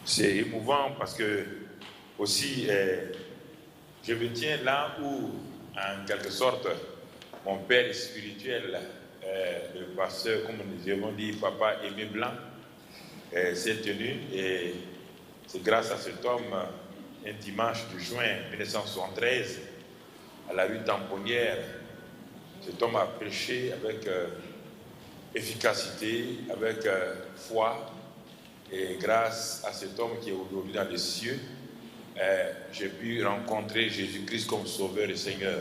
C'est émouvant parce que aussi je me tiens là où, en quelque sorte, mon père spirituel, le pasteur, comme nous avons dit, Papa Aimé Blanc, s'est tenu, et c'est grâce à cet homme, un dimanche de juin 1973, à la rue Tamponnière, cet homme a prêché avec efficacité, avec foi, et grâce à cet homme qui est aujourd'hui dans les cieux, j'ai pu rencontrer Jésus-Christ comme Sauveur et Seigneur.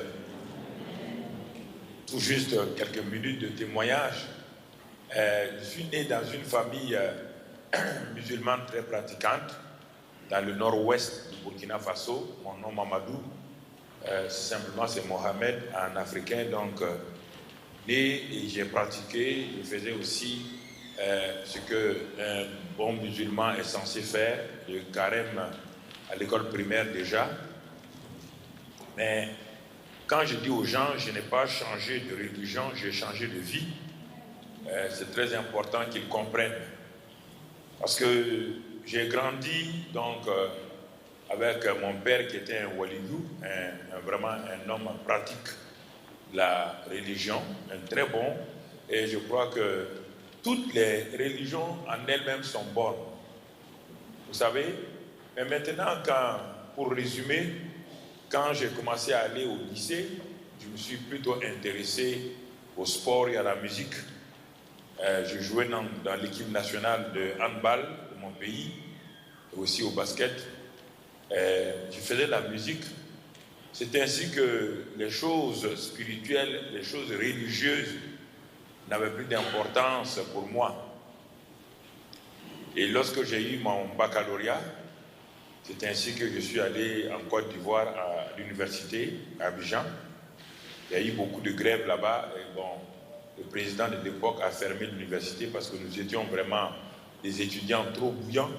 Tout juste quelques minutes de témoignage. Je suis né dans une famille musulmane très pratiquante, dans le nord-ouest du Burkina Faso. Mon nom Mamadou, simplement c'est Mohamed en africain, donc né, et j'ai pratiqué, je faisais aussi ce qu'un bon musulman est censé faire, le carême à l'école primaire déjà. Mais quand je dis aux gens, je n'ai pas changé de religion, j'ai changé de vie, c'est très important qu'ils comprennent. Parce que j'ai grandi donc avec mon père qui était un walidou, vraiment un homme pratique de la religion, un très bon, et je crois que toutes les religions en elles-mêmes sont bonnes. Vous savez, mais maintenant, pour résumer, quand j'ai commencé à aller au lycée, je me suis plutôt intéressé au sport et à la musique. Je jouais dans l'équipe nationale de handball de mon pays, et aussi au basket. Je faisais de la musique. C'est ainsi que les choses spirituelles, les choses religieuses n'avaient plus d'importance pour moi. Et lorsque j'ai eu mon baccalauréat, c'est ainsi que je suis allé en Côte d'Ivoire à l'université, à Abidjan. Il y a eu beaucoup de grèves là-bas. Et bon, le président de l'époque a fermé l'université parce que nous étions vraiment des étudiants trop bouillants.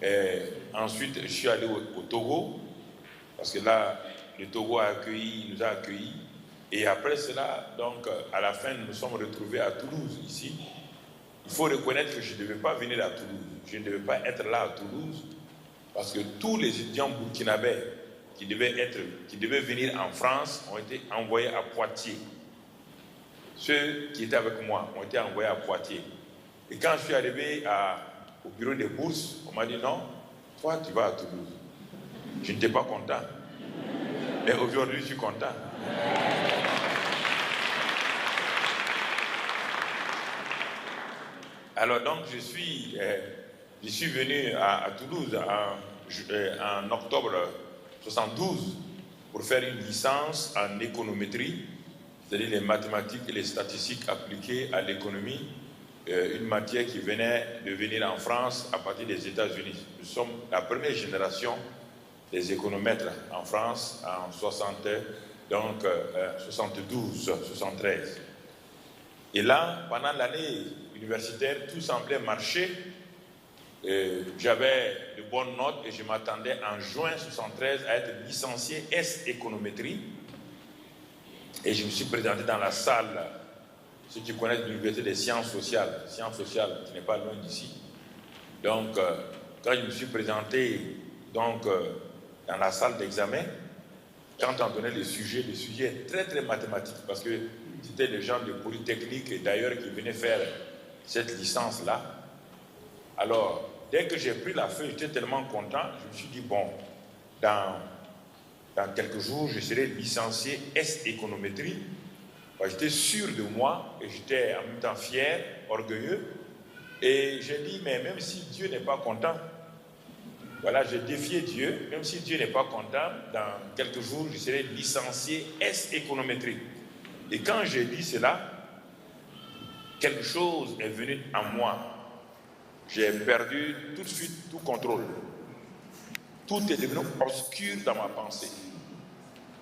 Et ensuite, je suis allé au Togo, parce que là, le Togo nous a accueillis. Et après cela, donc, à la fin, nous nous sommes retrouvés à Toulouse, ici. Il faut reconnaître que je ne devais pas venir à Toulouse. Je ne devais pas être là à Toulouse, parce que tous les étudiants burkinabés qui devaient venir en France ont été envoyés à Poitiers. Ceux qui étaient avec moi ont été envoyés à Poitiers. Et quand je suis arrivé au bureau des bourses, on m'a dit non, toi tu vas à Toulouse. Je n'étais pas content. Et aujourd'hui je suis content. Alors donc je suis venu à Toulouse en octobre 72 pour faire une licence en économétrie, c'est-à-dire les mathématiques et les statistiques appliquées à l'économie, une matière qui venait de venir en France à partir des États-Unis. Nous sommes la première génération des économètres en France en 72, 73. Et là, pendant l'année universitaire, tout semblait marcher. J'avais de bonnes notes et je m'attendais en juin 73 à être licencié S économétrie. Et je me suis présenté dans la salle, ceux qui connaissent l'université des sciences sociales qui n'est pas loin d'ici. Donc, quand je me suis présenté dans la salle d'examen, quand on donnait des sujets très très mathématiques, parce que c'était des gens de Polytechnique et d'ailleurs qui venaient faire cette licence-là. Alors, dès que j'ai pris la feuille, j'étais tellement content, je me suis dit, bon, dans quelques jours, je serai licencié S économétrie. J'étais sûr de moi et j'étais en même temps fier, orgueilleux. Et j'ai dit, mais même si Dieu n'est pas content, voilà, j'ai défié Dieu, même si Dieu n'est pas content, dans quelques jours, je serai licencié S économétrie. Et quand j'ai dit cela, quelque chose est venu en moi. J'ai perdu tout de suite tout contrôle. Tout est devenu obscur dans ma pensée.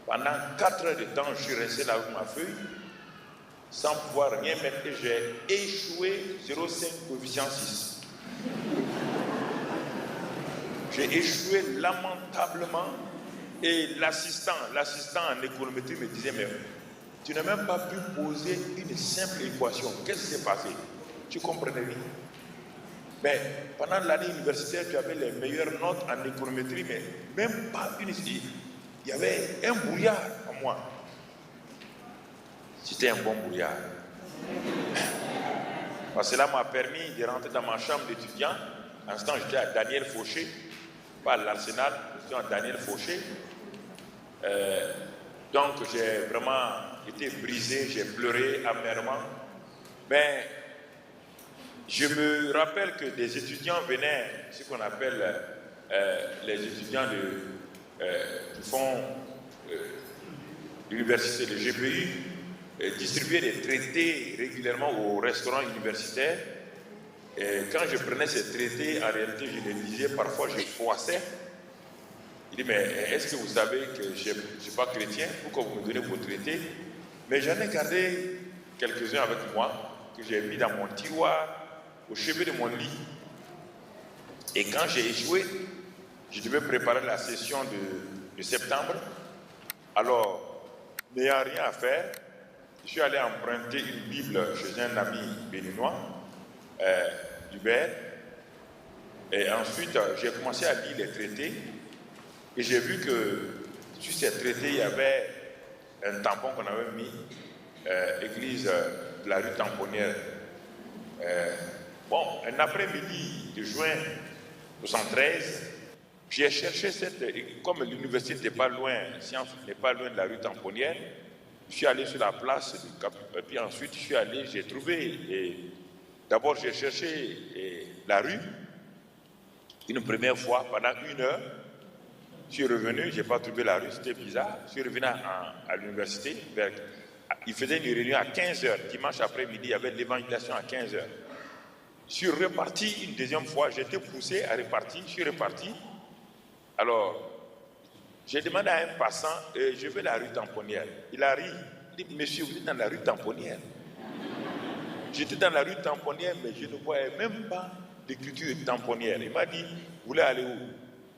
Pendant 4 heures de temps, je suis resté là avec ma feuille, sans pouvoir rien mettre, et j'ai échoué 0,5 coefficient 6. J'ai échoué lamentablement, et l'assistant en économétrie me disait, mais tu n'as même pas pu poser une simple équation. Qu'est-ce qui s'est passé? Tu comprenais rien. Mais pendant l'année universitaire, tu avais les meilleures notes en économétrie, mais même pas une idée. Il y avait un brouillard en moi. C'était un bon brouillard. Parce que cela m'a permis de rentrer dans ma chambre d'étudiant. En ce temps, j'étais à Daniel Fauché, pas à l'Arsenal, j'étais à Daniel Fauché. Donc, j'ai vraiment été brisé, j'ai pleuré amèrement. Mais je me rappelle que des étudiants venaient, ce qu'on appelle les étudiants qui font l'université de GPU, distribuer des traités régulièrement aux restaurants universitaires. Et quand je prenais ces traités, en réalité, je les lisais, parfois je froissais. Il dit, mais est-ce que vous savez que je ne suis pas chrétien? Pourquoi vous me donnez vos traités? Mais j'en ai gardé quelques-uns avec moi, que j'ai mis dans mon tiroir, au chevet de mon lit. Et quand j'ai échoué, je devais préparer la session de septembre. Alors, n'ayant rien à faire, je suis allé emprunter une Bible chez un ami béninois, Hubert. Et ensuite, j'ai commencé à lire les traités. Et j'ai vu que sur ces traités, il y avait un tampon qu'on avait mis, église de la rue Tamponnière. Un après-midi de juin 1973, j'ai cherché comme l'université n'était pas loin, Sciences n'est pas loin de la rue Tamponnière, je suis allé sur la place, et puis ensuite je suis allé, j'ai trouvé, d'abord j'ai cherché la rue, une première fois, pendant 1 heure, je suis revenu, je n'ai pas trouvé la rue, c'était bizarre, je suis revenu à l'université, il faisait une réunion à 15h, dimanche après-midi, il y avait l'évangélisation à 15h. Je suis reparti une deuxième fois, j'étais poussé à repartir, je suis reparti. Alors, j'ai demandé à un passant, je vais à la rue Tamponnière. Il a ri, il dit, monsieur, vous êtes dans la rue Tamponnière. J'étais dans la rue Tamponnière, mais je ne voyais même pas d'écriture Tamponnière. Il m'a dit, vous voulez aller où?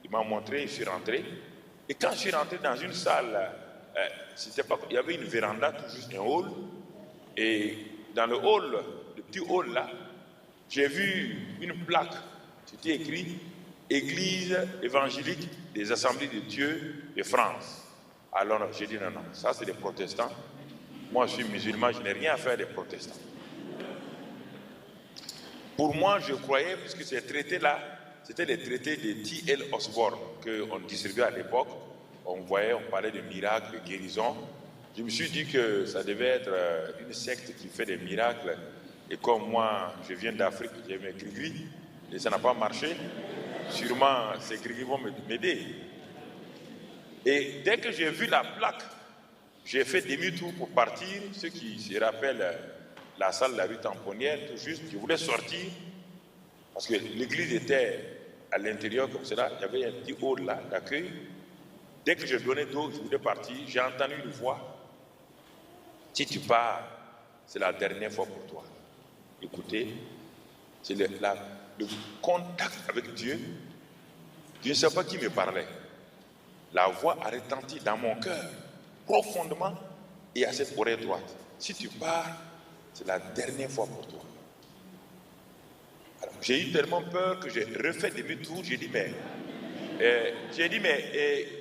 Il m'a montré, je suis rentré. Et quand je suis rentré dans une salle, il y avait une véranda, tout juste un hall. Et dans le hall, le petit hall là, j'ai vu une plaque, c'était écrit Église évangélique des Assemblées de Dieu de France. Alors j'ai dit non, ça c'est des protestants. Moi je suis musulman, je n'ai rien à faire des protestants. Pour moi, je croyais, puisque ces traités-là, c'était les traités de T.L. Osborne qu'on distribuait à l'époque. On parlait de miracles, de guérisons. Je me suis dit que ça devait être une secte qui fait des miracles. Et comme moi, je viens d'Afrique, j'ai mes grigris, et ça n'a pas marché, sûrement ces grigris vont m'aider. Et dès que j'ai vu la plaque, j'ai fait demi-tour pour partir. Ceux qui se rappellent la salle de la rue Tamponnière, tout juste, je voulais sortir, parce que l'église était à l'intérieur comme cela, il y avait un petit hall là d'accueil. Dès que je donnais d'eau, je voulais partir, j'ai entendu une voix. Si tu pars, c'est la dernière fois pour toi. Écoutez, c'est le contact avec Dieu. Je ne sais pas qui me parlait. La voix a retenti dans mon cœur, profondément, et à cette oreille droite. Si tu pars, c'est la dernière fois pour toi. Alors, j'ai eu tellement peur que j'ai refait demi-tour. J'ai dit, mais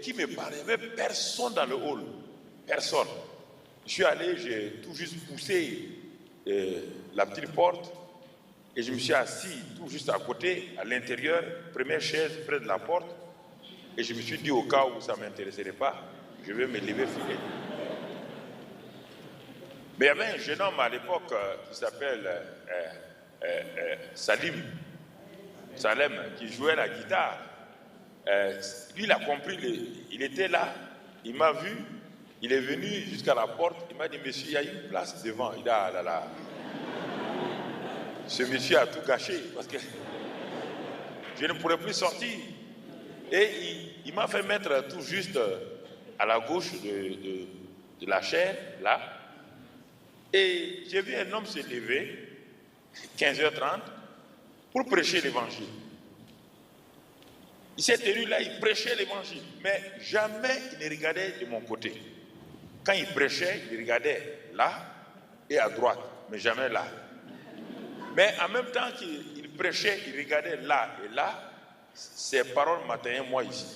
qui me parlait? Il n'y avait personne dans le hall. Personne. Je suis allé, j'ai tout juste poussé la petite porte et je me suis assis tout juste à côté, à l'intérieur, première chaise près de la porte, et je me suis dit au cas où ça ne m'intéresserait pas, je vais me lever filer. Mais il y avait un jeune homme à l'époque qui s'appelle Salem, qui jouait la guitare. Lui, il a compris, il était là, il m'a vu, il est venu jusqu'à la porte, il m'a dit, monsieur, il y a une place devant. Il a là. Ce monsieur a tout gâché parce que je ne pourrais plus sortir. Et il m'a fait mettre tout juste à la gauche de la chaire, là. Et j'ai vu un homme se lever, 15h30, pour prêcher l'évangile. Il s'est tenu là, il prêchait l'évangile, mais jamais il ne regardait de mon côté. Quand il prêchait, il regardait là et à droite, mais jamais là. Mais en même temps qu'il prêchais, il regardait là et là. Ses paroles m'atteignaient moi ici.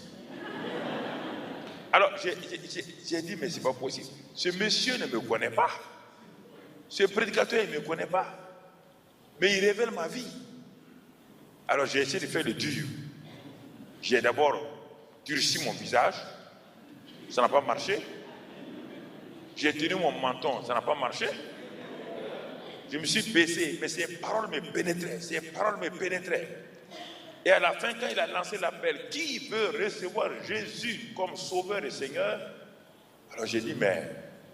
Alors j'ai dit, mais c'est pas possible. Ce monsieur ne me connaît pas. Ce prédicateur, il ne me connaît pas. Mais il révèle ma vie. Alors j'ai essayé de faire le dur. J'ai d'abord durci mon visage. Ça n'a pas marché. J'ai tenu mon menton. Ça n'a pas marché. Je me suis baissé. Mais ces paroles me pénétraient. Ces paroles me pénétraient. Et à la fin, quand il a lancé l'appel, qui veut recevoir Jésus comme sauveur et Seigneur? Alors j'ai dit, mais...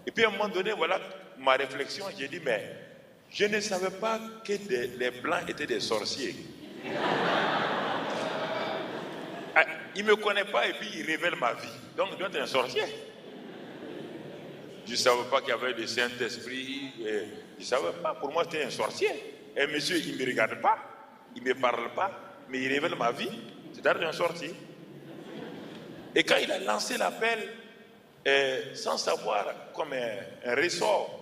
Et puis à un moment donné, voilà ma réflexion. J'ai dit, mais je ne savais pas que les Blancs étaient des sorciers. Il ne me connaît pas et puis il révèle ma vie. Donc il doit être un sorcier. Je ne savais pas qu'il y avait le Saint-Esprit. Je ne savais pas. Pour moi, c'était un sorcier. Et monsieur, il ne me regarde pas. Il ne me parle pas. Mais il révèle ma vie. C'est un sorcier. Et quand il a lancé l'appel, sans savoir, comme un ressort,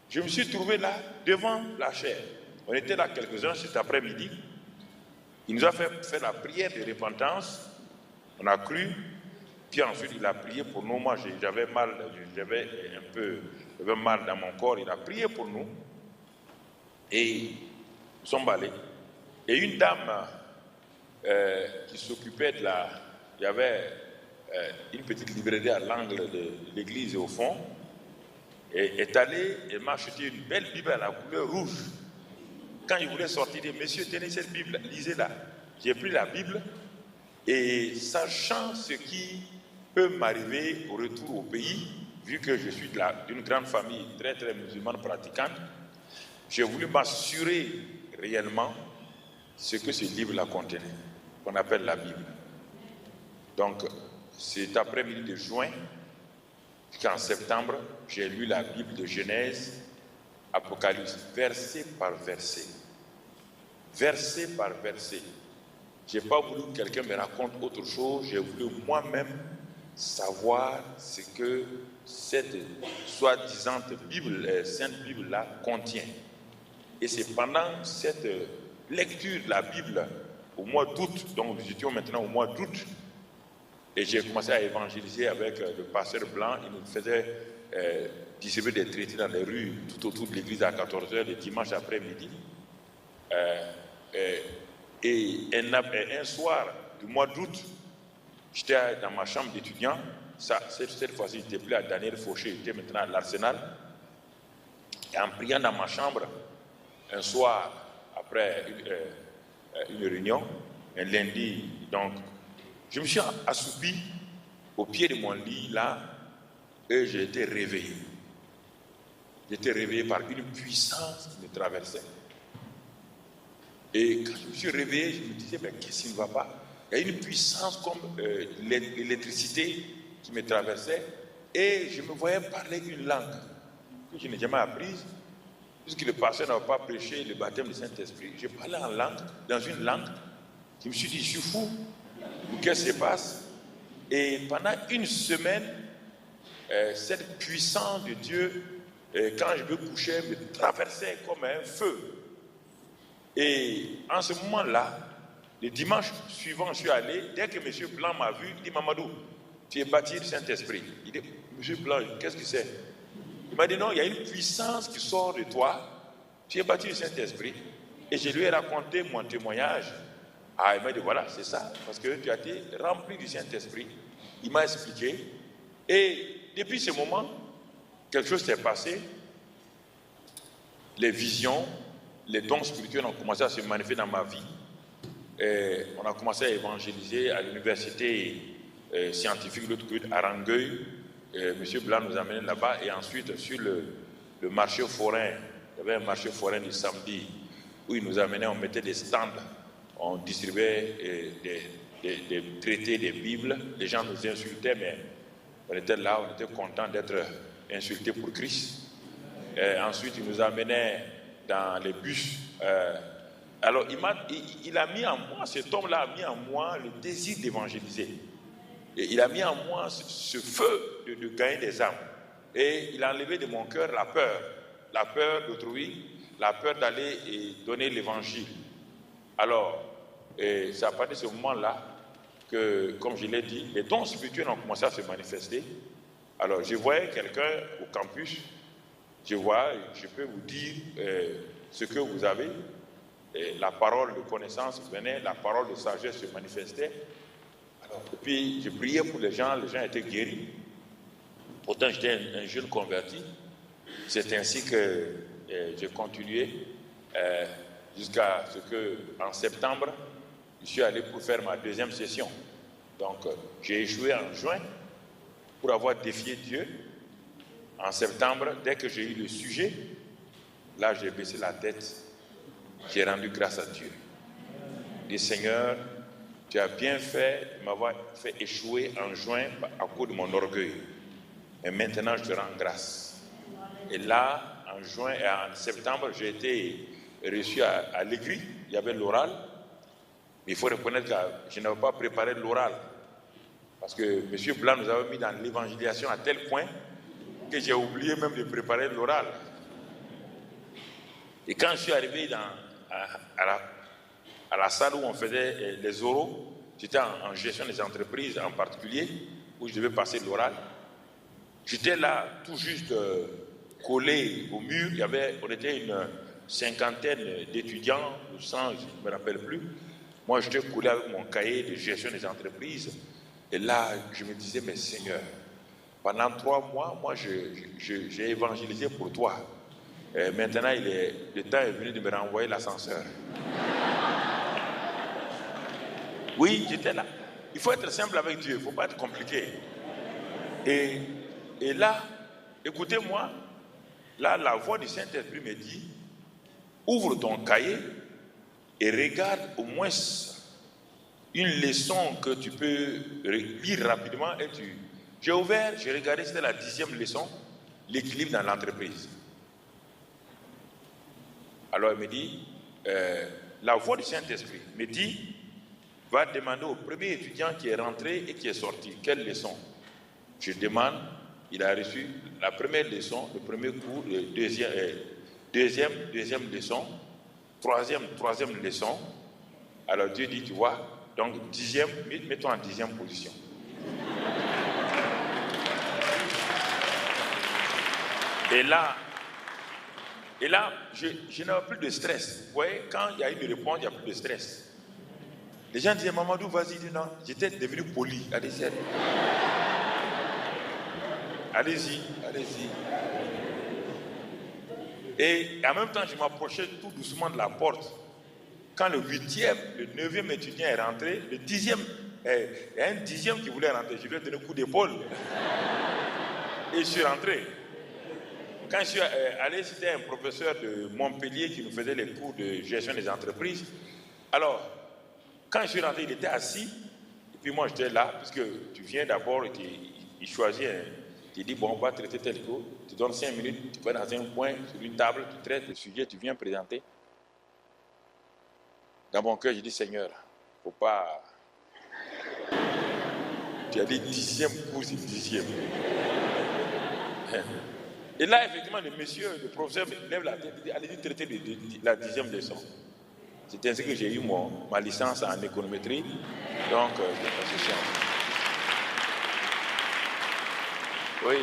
je me suis trouvé là, devant la chaire. On était là quelques-uns cet après-midi. Il nous a fait la prière de repentance. On a cru, puis ensuite il a prié pour nous. Moi j'avais mal dans mon corps. Il a prié pour nous et nous sommes allés. Et une dame qui s'occupait il y avait une petite librairie à l'angle de l'église et au fond, et est allée et m'a acheté une belle Bible à la couleur rouge. Quand il voulait sortir, il dit, monsieur, tenez cette Bible, lisez-la. J'ai pris la Bible. Et sachant ce qui peut m'arriver au retour au pays, vu que je suis d'une grande famille très très musulmane pratiquante, j'ai voulu m'assurer réellement ce que ce livre-là contenait, qu'on appelle la Bible. Donc, cet après-midi de juin, jusqu'en septembre, j'ai lu la Bible de Genèse, Apocalypse, verset par verset. Verset par verset. Je n'ai pas voulu que quelqu'un me raconte autre chose. J'ai voulu moi-même savoir ce que cette soi-disant Bible, Sainte Bible-là contient. Et c'est pendant cette lecture de la Bible, au mois d'août, donc nous étions maintenant au mois d'août, et j'ai commencé à évangéliser avec le pasteur Blanc. Il nous faisait distribuer des traités dans les rues tout autour de l'église à 14h le dimanche après-midi. Et un soir du mois d'août, j'étais dans ma chambre d'étudiant. Cette fois-ci, je n'étais plus à Daniel Fauché, j'étais maintenant à l'Arsenal. Et en priant dans ma chambre, un soir, après une réunion, un lundi, donc, je me suis assoupi au pied de mon lit, là, et j'ai été réveillé. J'étais réveillé par une puissance qui me traversait. Et quand je me suis réveillé, je me disais, mais qu'est-ce qui ne va pas? Il y a une puissance comme l'électricité qui me traversait et je me voyais parler une langue que je n'ai jamais apprise, puisque le pasteur n'avait pas prêché le baptême du Saint-Esprit. Je parlais en langue, dans une langue. Je me suis dit, je suis fou. Qu'est-ce qui se passe? Et pendant une semaine, cette puissance de Dieu, quand je me couchais, me traversait comme un feu. Et en ce moment-là, le dimanche suivant, je suis allé, dès que M. Blanc m'a vu, il dit, Mamadou, tu es baptisé du Saint-Esprit. Il dit, M. Blanc, qu'est-ce que c'est? Il m'a dit, non, il y a une puissance qui sort de toi, tu es baptisé du Saint-Esprit. Et je lui ai raconté mon témoignage. Ah, il m'a dit, voilà, c'est ça, parce que tu as été rempli du Saint-Esprit. Il m'a expliqué. Et depuis ce moment, quelque chose s'est passé. Les visions, les dons spirituels ont commencé à se manifester dans ma vie. Et on a commencé à évangéliser à l'université scientifique de l'autre côté, à Rangueil. M. Blanc nous amenait là-bas. Et ensuite, sur le marché forain, il y avait un marché forain du samedi où il nous amenait, on mettait des stands, on distribuait des traités, des Bibles. Les gens nous insultaient, mais on était là, on était contents d'être insultés pour Christ. Et ensuite, il nous amenait dans les bus. Alors, il a mis en moi, cet homme-là a mis en moi le désir d'évangéliser. Et il a mis en moi ce feu de gagner des âmes. Et il a enlevé de mon cœur la peur d'autrui, la peur d'aller et donner l'évangile. Alors, c'est à partir de ce moment-là que, comme je l'ai dit, les dons spirituels ont commencé à se manifester. Alors, je voyais quelqu'un au campus, je peux vous dire ce que vous avez. Et la parole de connaissance venait, la parole de sagesse se manifestait. Alors, et puis, je priais pour les gens étaient guéris. Pourtant, j'étais un jeune converti. C'est ainsi que j'ai continué jusqu'à ce que, en septembre, je suis allé pour faire ma deuxième session. Donc, j'ai échoué en juin pour avoir défié Dieu. En septembre, dès que j'ai eu le sujet, là, j'ai baissé la tête. J'ai rendu grâce à Dieu. Et Seigneur, tu as bien fait de m'avoir fait échouer en juin à cause de mon orgueil. Et maintenant, je te rends grâce. Et là, en juin et en septembre, j'ai été reçu à l'Aigri. Il y avait l'oral. Mais il faut reconnaître que je n'avais pas préparé l'oral. Parce que M. Blanc nous avait mis dans l'évangélisation à tel point que j'ai oublié même de préparer l'oral. Et quand je suis arrivé à la salle où on faisait les oraux, j'étais en gestion des entreprises en particulier, où je devais passer l'oral. J'étais là, tout juste collé au mur. On était une cinquantaine d'étudiants, ou 100, je ne me rappelle plus. Moi, j'étais collé avec mon cahier de gestion des entreprises. Et là, je me disais, mais Seigneur, pendant 3 mois, moi, j'ai évangélisé pour toi. Et maintenant, le temps est venu de me renvoyer l'ascenseur. Oui, j'étais là. Il faut être simple avec Dieu, il ne faut pas être compliqué. Et là, écoutez-moi, là, la voix du Saint-Esprit me dit, ouvre ton cahier et regarde au moins une leçon que tu peux lire rapidement. J'ai ouvert, j'ai regardé, c'était la 10e leçon, l'équilibre dans l'entreprise. Alors, il me dit, la voix du Saint-Esprit me dit, va demander au premier étudiant qui est rentré et qui est sorti, quelle leçon? Je demande, il a reçu la première leçon, le premier cours, deuxième leçon, troisième leçon. Alors Dieu dit, tu vois, donc 10e, mets-toi en 10e position. Et là, je n'avais plus de stress. Vous voyez, quand il y a une réponse, il n'y a plus de stress. Les gens disaient, Mamadou, vas-y, dis non. J'étais devenu poli. Allez-y. Et en même temps, je m'approchais tout doucement de la porte. Quand le 8e, le 9e étudiant est rentré, le 10e, il y a un 10e qui voulait rentrer. Je lui ai donné un coup d'épaule. Et je suis rentré. Quand je suis allé, c'était un professeur de Montpellier qui nous faisait les cours de gestion des entreprises. Alors, quand je suis rentré, il était assis. Et puis moi, j'étais là, puisque tu viens d'abord et il choisit, il dit, bon, on va traiter tel cours. Tu donnes 5 minutes, tu vas dans un coin, sur une table, tu traites le sujet, tu viens présenter. Dans mon cœur, je dis, Seigneur, faut pas... Tu as dit 10e cours, c'est 10e. Et là, effectivement, le professeur lève la tête et dit, allez-y traiter la 10e leçon. C'est ainsi que j'ai eu ma licence en économétrie. Donc, oui.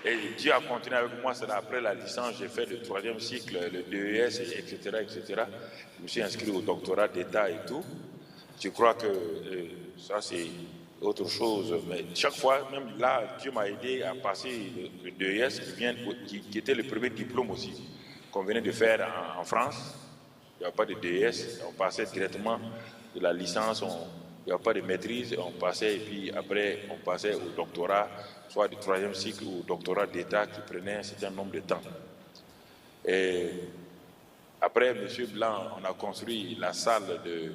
Et Dieu a continué avec moi. C'est après la licence, j'ai fait le 3e cycle, le DES, etc., etc. Je me suis inscrit au doctorat d'État et tout. Je crois que ça, c'est autre chose. Mais chaque fois, même là, Dieu m'a aidé à passer le DES qui était le premier diplôme aussi qu'on venait de faire en France. Il n'y avait pas de DES, on passait directement de la licence, il n'y avait pas de maîtrise, on passait et puis après on passait au doctorat, soit du 3e cycle ou au doctorat d'État qui prenait un certain nombre de temps. Et après, M. Blanc, on a construit la salle de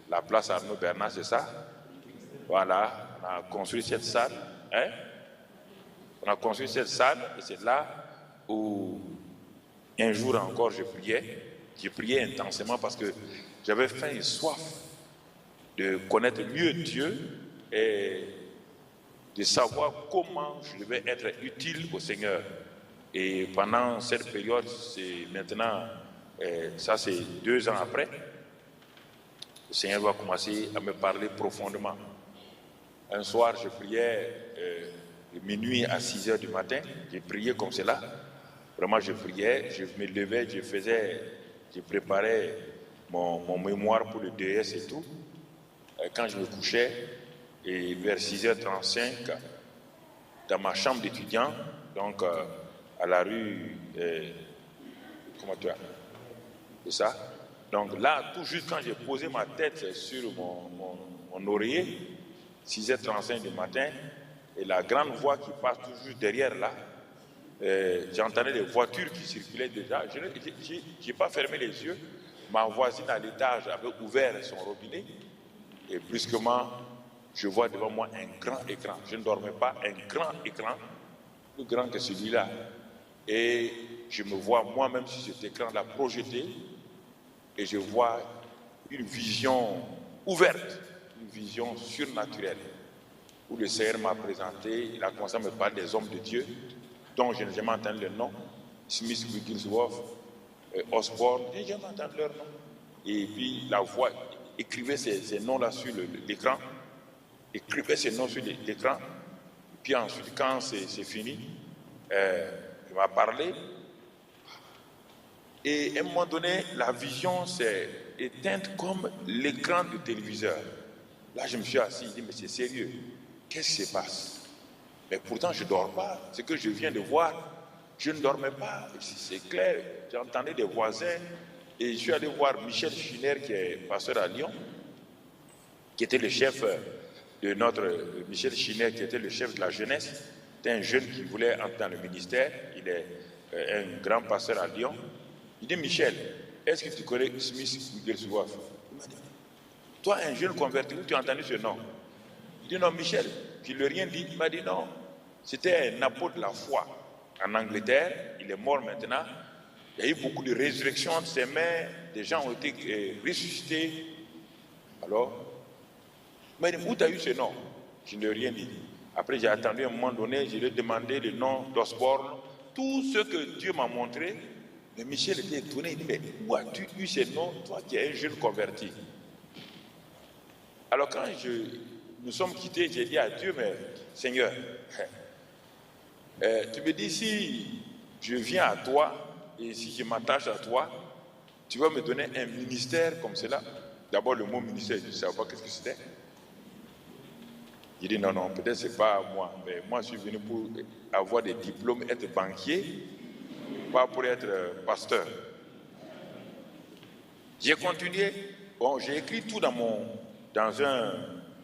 la place Arnaud Bernard, c'est ça? Voilà, on a construit cette salle. On a construit cette salle et c'est là où un jour encore je priais intensément parce que j'avais faim et soif de connaître mieux Dieu et de savoir comment je devais être utile au Seigneur. Et pendant cette période, c'est maintenant, ça c'est 2 ans après, Seigneur va commencer à me parler profondément. Un soir, je priais de minuit à 6 heures du matin. J'ai prié comme cela. Vraiment, je priais, je me levais, je préparais mon mémoire pour le DS et tout. Quand je me couchais, et vers 6h35, dans ma chambre d'étudiant, donc à la rue, comment tu as, c'est ça? Donc là, tout juste quand j'ai posé ma tête sur mon oreiller, 6h35 du matin, et la grande voix qui passe toujours derrière là, j'entendais des voitures qui circulaient déjà. Je n'ai pas fermé les yeux. Ma voisine à l'étage avait ouvert son robinet et brusquement, je vois devant moi un grand écran. Je ne dormais pas, un grand écran, plus grand que celui-là. Et je me vois moi-même sur cet écran-là projeté et je vois une vision ouverte, une vision surnaturelle où le Seigneur m'a présenté. Il a commencé à me parler des hommes de Dieu dont je n'ai jamais entendu le nom, Smith, Wigglesworth, Osborne, je n'ai jamais entendu leur nom. Et puis la voix écrivait ces noms-là sur l'écran, écrivait ces noms sur l'écran. Puis ensuite, quand c'est fini, il m'a parlé. Et à un moment donné, la vision s'est éteinte comme l'écran du téléviseur. Là, je me suis assis, je dis, mais c'est sérieux, qu'est-ce qui se passe? Mais pourtant, je ne dors pas. Ce que je viens de voir, je ne dormais pas. C'est clair, j'entendais des voisins. Et je suis allé voir Michel Chiner, qui est pasteur à Lyon, qui était le chef de Michel Chiner, qui était le chef de la jeunesse. C'était un jeune qui voulait entrer dans le ministère. Il est un grand pasteur à Lyon. Il dit, Michel, est-ce que tu connais Smith Wigglesworth? Il m'a dit, toi, un jeune converti, tu as entendu ce nom? Il dit, non, Michel, je ne lui ai rien dit. Il m'a dit, non, c'était un apôtre de la foi en Angleterre. Il est mort maintenant. Il y a eu beaucoup de résurrections de ses mains. Des gens ont été ressuscités. Alors, il m'a dit, où tu as eu ce nom? Je ne lui ai rien dit. Après, j'ai attendu un moment donné, je lui ai demandé le nom d'Osborne. Tout ce que Dieu m'a montré. Mais Michel était étonné. Il dit, mais où as-tu eu ce nom, toi qui es un jeune converti? Alors quand nous sommes quittés, j'ai dit à Dieu, mais Seigneur, tu me dis si je viens à toi et si je m'attache à toi, tu vas me donner un ministère comme cela. D'abord le mot ministère, je ne savais pas qu'est-ce que c'était. J'ai dit non, peut-être c'est pas moi, mais moi je suis venu pour avoir des diplômes, être banquier, pas pour être pasteur. J'ai continué, j'ai écrit tout dans un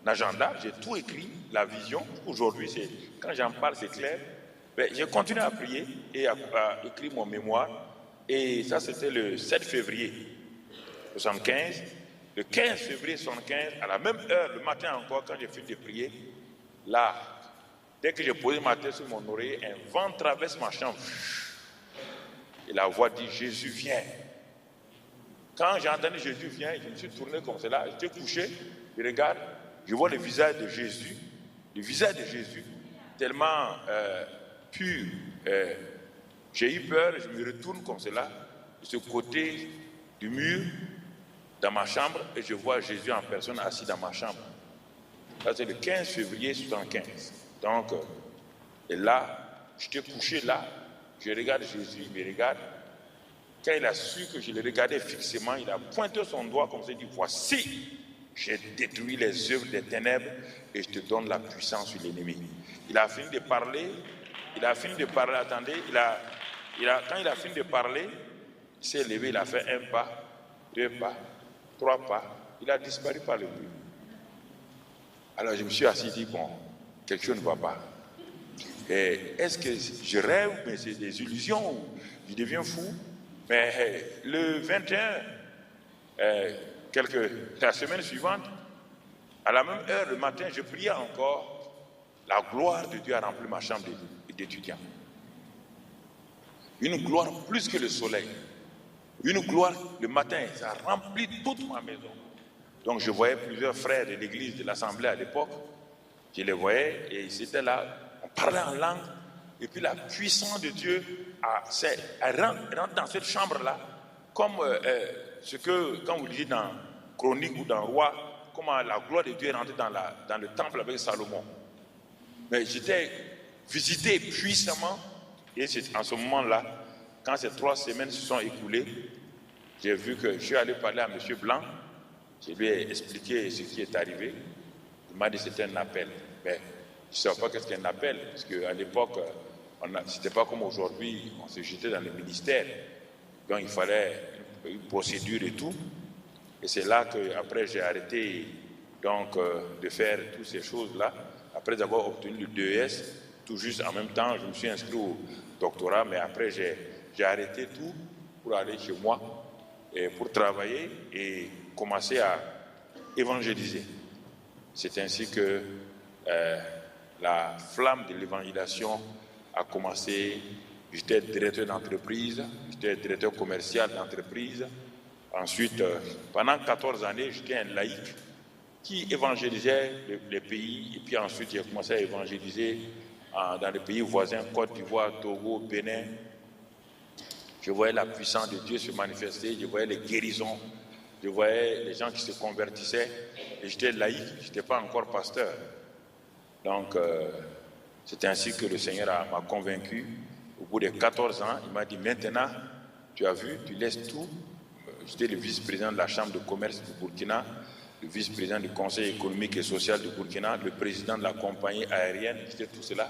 agenda, j'ai tout écrit, la vision. Aujourd'hui, quand j'en parle, c'est clair. Mais j'ai continué à prier et à écrire mon mémoire. Et ça, c'était le 7 février 75. Le 15 février 75, à la même heure, le matin encore, quand j'ai fini de prier, là, dès que j'ai posé ma tête sur mon oreiller, un vent traverse ma chambre. Et la voix dit, Jésus vient. Quand j'ai entendu Jésus vient, je me suis tourné comme cela, j'étais couché, je regarde, je vois le visage de Jésus, tellement pur. J'ai eu peur, je me retourne comme cela, de ce côté du mur, dans ma chambre, et je vois Jésus en personne assis dans ma chambre. Ça, c'est le 15 février 75. Donc, et là, j'étais couché là, je regarde Jésus, il me regarde. Quand il a su que je le regardais fixement, il a pointé son doigt comme ça, il dit, voici, j'ai détruit les œuvres des ténèbres et je te donne la puissance sur l'ennemi. Il a fini de parler, attendez, quand il a fini de parler, il s'est levé, il a fait un pas, 2 pas, 3 pas, il a disparu par le but. Alors je me suis assis et dit, bon, quelque chose ne va pas. Est-ce que je rêve, mais c'est des illusions, ou je deviens fou? Mais le 21, la semaine suivante, à la même heure, le matin, je priais encore. La gloire de Dieu a rempli ma chambre d'étudiant. Une gloire plus que le soleil. Une gloire le matin, ça a rempli toute ma maison. Donc je voyais plusieurs frères de l'église, de l'assemblée à l'époque. Je les voyais et ils étaient là, on parlait en langue. Et puis la puissance de Dieu, elle rentre dans cette chambre-là, comme ce que, quand vous lisez dans Chroniques ou dans Roi, comment la gloire de Dieu est rentrée dans le temple avec Salomon. Mais j'étais visité puissamment, et c'est en ce moment-là, quand ces 3 semaines se sont écoulées, j'ai vu que je suis allé parler à M. Blanc, je lui ai expliqué ce qui est arrivé. Il m'a dit que c'était un appel. Mais je ne sais pas qu'est-ce qu'un appel, parce qu'à l'époque, ce n'était pas comme aujourd'hui, on se jetait dans le ministère. Donc il fallait une procédure et tout. Et c'est là qu'après j'ai arrêté donc, de faire toutes ces choses-là. Après avoir obtenu le DES, tout juste en même temps, je me suis inscrit au doctorat, mais après j'ai arrêté tout pour aller chez moi et pour travailler et commencer à évangéliser. C'est ainsi que la flamme de l'évangélisation a commencé. J'étais directeur d'entreprise, j'étais directeur commercial d'entreprise. Ensuite, pendant 14 années, j'étais un laïc qui évangélisait les pays. Et puis ensuite, j'ai commencé à évangéliser dans les pays voisins, Côte d'Ivoire, Togo, Bénin. Je voyais la puissance de Dieu se manifester, je voyais les guérisons, je voyais les gens qui se convertissaient. Et j'étais laïc, je n'étais pas encore pasteur. Donc, c'est ainsi que le Seigneur m'a convaincu. Au bout de 14 ans, il m'a dit, maintenant, tu as vu, tu laisses tout. J'étais le vice-président de la Chambre de commerce du Burkina, le vice-président du Conseil économique et social du Burkina, le président de la compagnie aérienne, j'étais tout cela.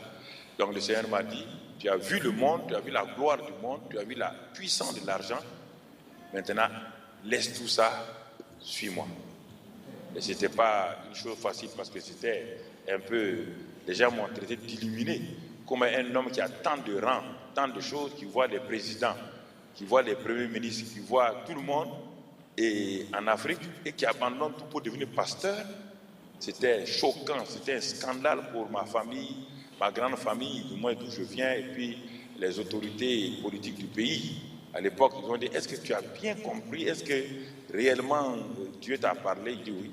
Donc le Seigneur m'a dit, tu as vu le monde, tu as vu la gloire du monde, tu as vu la puissance de l'argent. Maintenant, laisse tout ça, suis-moi. Et ce n'était pas une chose facile parce que c'était un peu, les gens m'ont traité d'illuminé, comme un homme qui a tant de rangs, tant de choses, qui voit les présidents, qui voit les premiers ministres, qui voit tout le monde et en Afrique et qui abandonne tout pour devenir pasteur. C'était choquant, c'était un scandale pour ma famille, ma grande famille, du moins d'où je viens, et puis les autorités politiques du pays. À l'époque, ils ont dit, est-ce que tu as bien compris? Est-ce que réellement Dieu t'a parlé? Il dit oui.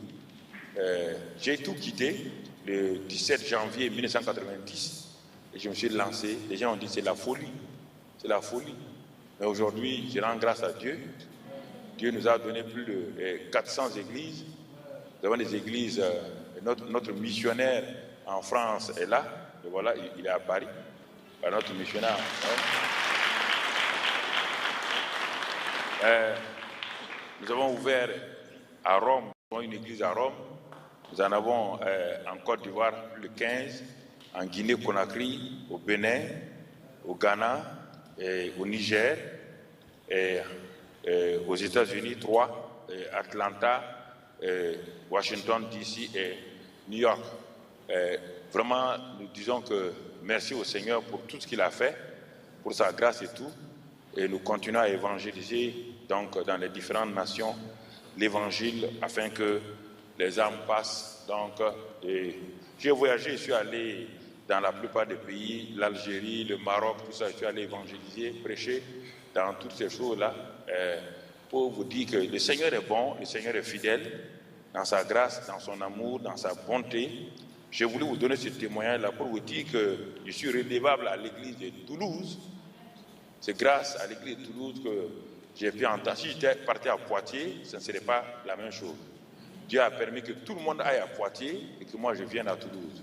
J'ai tout quitté le 17 janvier 1990 et je me suis lancé. Les gens ont dit, c'est la folie. C'est la folie. Mais aujourd'hui, je rends grâce à Dieu. Dieu nous a donné plus de 400 églises. Nous avons des églises. Notre missionnaire en France est là. Et voilà, il est à Paris. Notre missionnaire. Nous avons ouvert à Rome. Nous avons une église à Rome. Nous en avons en Côte d'Ivoire plus de 15. En Guinée-Conakry, au Bénin, au Ghana, et au Niger, et aux États-Unis, 3, Atlanta, Washington, D.C. et New York. Vraiment, nous disons que merci au Seigneur pour tout ce qu'il a fait, pour sa grâce et tout. Et nous continuons à évangéliser donc, dans les différentes nations l'évangile afin que les âmes passent. Donc, j'ai voyagé, je suis allé dans la plupart des pays, l'Algérie, le Maroc, tout ça, je suis allé évangéliser, prêcher dans toutes ces choses-là, pour vous dire que le Seigneur est bon, le Seigneur est fidèle, dans sa grâce, dans son amour, dans sa bonté. Je voulais vous donner ce témoignage-là pour vous dire que je suis redevable à l'église de Toulouse. C'est grâce à l'église de Toulouse que j'ai pu entendre. Si j'étais parti à Poitiers, ce ne serait pas la même chose. Dieu a permis que tout le monde aille à Poitiers et que moi je vienne à Toulouse.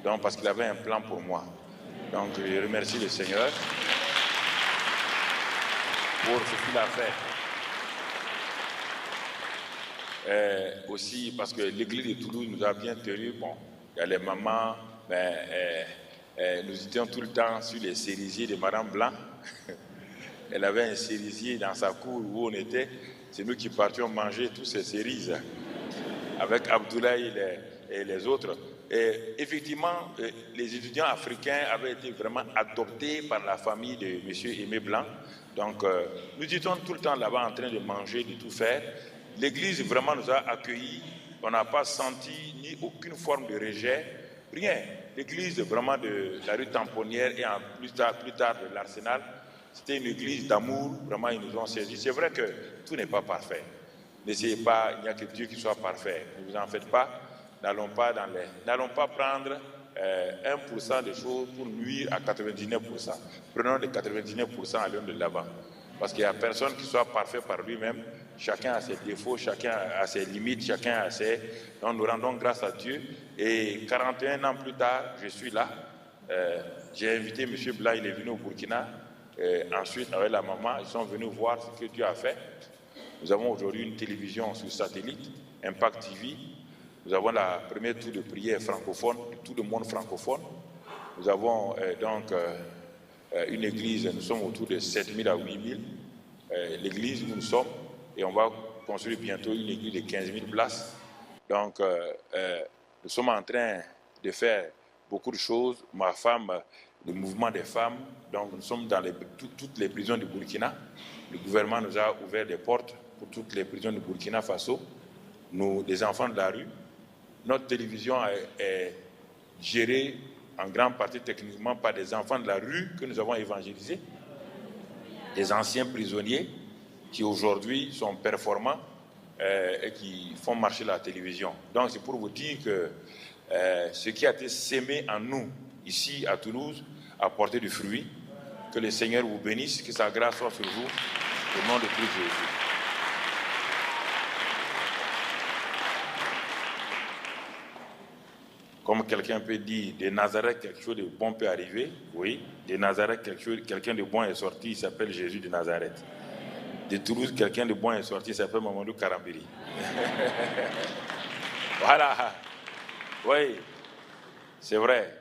Donc, parce qu'il avait un plan pour moi. Donc, je remercie le Seigneur pour ce qu'il a fait. Aussi, parce que l'église de Toulouse nous a bien tenus. Bon, il y a les mamans, nous étions tout le temps sur les cerisiers de Madame Blanc. Elle avait un cerisier dans sa cour où on était. C'est nous qui partions manger tous ces cerises avec Abdoulaye et les autres. Et effectivement, les étudiants africains avaient été vraiment adoptés par la famille de M. Aimé Blanc. Donc, nous étions tout le temps là-bas en train de manger, de tout faire. L'église vraiment nous a accueillis. On n'a pas senti ni aucune forme de rejet, rien. L'église vraiment de la rue Tamponnière et plus tard de l'Arsenal, c'était une église d'amour. Vraiment, ils nous ont saisi. C'est vrai que tout n'est pas parfait. N'essayez pas, il n'y a que Dieu qui soit parfait. Ne vous en faites pas. N'allons pas prendre 1% des choses pour nuire à 99%. Prenons les 99%, allons de l'avant. Parce qu'il n'y a personne qui soit parfait par lui-même. Chacun a ses défauts, chacun a ses limites, chacun a ses... Donc nous rendons grâce à Dieu. Et 41 ans plus tard, je suis là. J'ai invité M. Bla, il est venu au Burkina. Ensuite, avec la maman, ils sont venus voir ce que Dieu a fait. Nous avons aujourd'hui une télévision sur satellite, Impact TV. Nous avons la première tour de prière francophone, tout le monde francophone. Nous avons une église, nous sommes autour de 7 000 à 8 000. L'église où nous sommes, et on va construire bientôt une église de 15 000 places. Donc, nous sommes en train de faire beaucoup de choses. Ma femme, le mouvement des femmes, donc nous sommes dans toutes les prisons du Burkina. Le gouvernement nous a ouvert des portes pour toutes les prisons du Burkina Faso. Nous, les enfants de la rue, notre télévision est gérée en grande partie techniquement par des enfants de la rue que nous avons évangélisés, des anciens prisonniers qui aujourd'hui sont performants et qui font marcher la télévision. Donc c'est pour vous dire que ce qui a été sémé en nous, ici à Toulouse, a porté du fruit. Que le Seigneur vous bénisse, que sa grâce soit sur vous, au nom de Christ Jésus. Comme quelqu'un peut dire, de Nazareth, quelque chose de bon peut arriver. Oui, de Nazareth, quelqu'un de bon est sorti, il s'appelle Jésus de Nazareth. De Toulouse, quelqu'un de bon est sorti, il s'appelle Mamadou Karambiri. Voilà. Oui, c'est vrai.